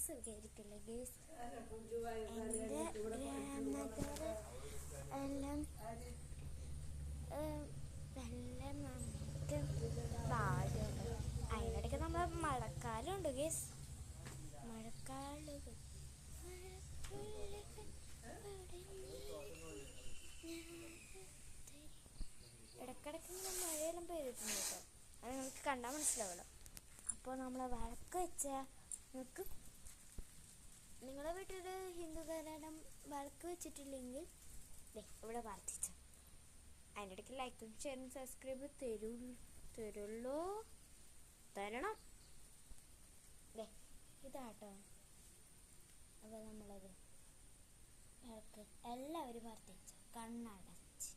സുഖമായിരിക്കില്ലേ guys? എൻ്റെ ഗ്രാമത്തിൽ എല്ലാം വെള്ളം നമുക്ക് ഭാഗ്യമുണ്ട്. അതിനിടയ്ക്ക് നമ്മൾ മഴക്കാലമുണ്ട് ഗേസ്. മഴക്കാലുകൾ ഇടയ്ക്കിടയ്ക്ക് മഴയെല്ലാം പെയ്തിട്ടുണ്ട് കേട്ടോ. അത് നിങ്ങൾക്ക് കണ്ടാൽ മനസ്സിലാവണം. അപ്പോൾ നമ്മൾ വിളക്ക് വെച്ചാൽ നിങ്ങൾക്ക് നിങ്ങളുടെ വീട്ടിൽ ഹിന്ദു കല്യാണം വിളക്ക് വെച്ചിട്ടില്ലെങ്കിൽ ഇവിടെ പ്രാർത്ഥിച്ചു. അതിൻ്റെ ഇടയ്ക്ക് ലൈക്കും ഷെയറും സബ്സ്ക്രൈബ് തരണം. ഇതാട്ടോ. അപ്പോൾ നമ്മളത് വിളക്ക് എല്ലാവരും പ്രാർത്ഥിച്ചു കണ്ണടച്ച്.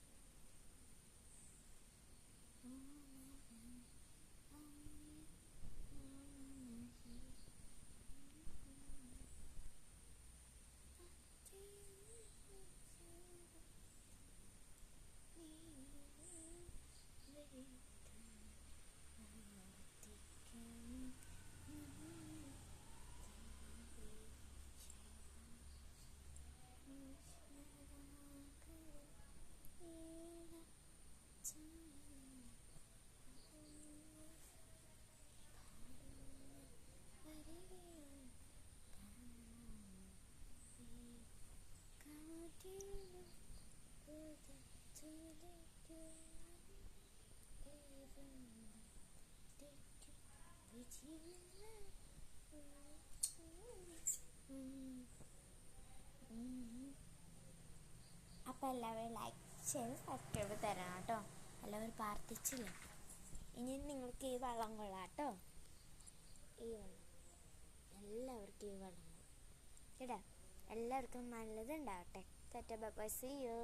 അപ്പോൾ എല്ലാവരും ലൈക്ക് ചെയ്ത് സബ്സ്ക്രൈബ് തരണം കേട്ടോ. എല്ലാവരും പ്രാർത്ഥിച്ചില്ലേ? ഇനി നിങ്ങൾക്ക് ഈ വെള്ളം കൊള്ളാം കേട്ടോ. ഈ വെള്ളം എല്ലാവർക്കും ഈ വെള്ളം കൊള്ളാം കേട്ടോ. എല്ലാവർക്കും നല്ലതുണ്ടാവട്ടെ. Tata bye bye, see U.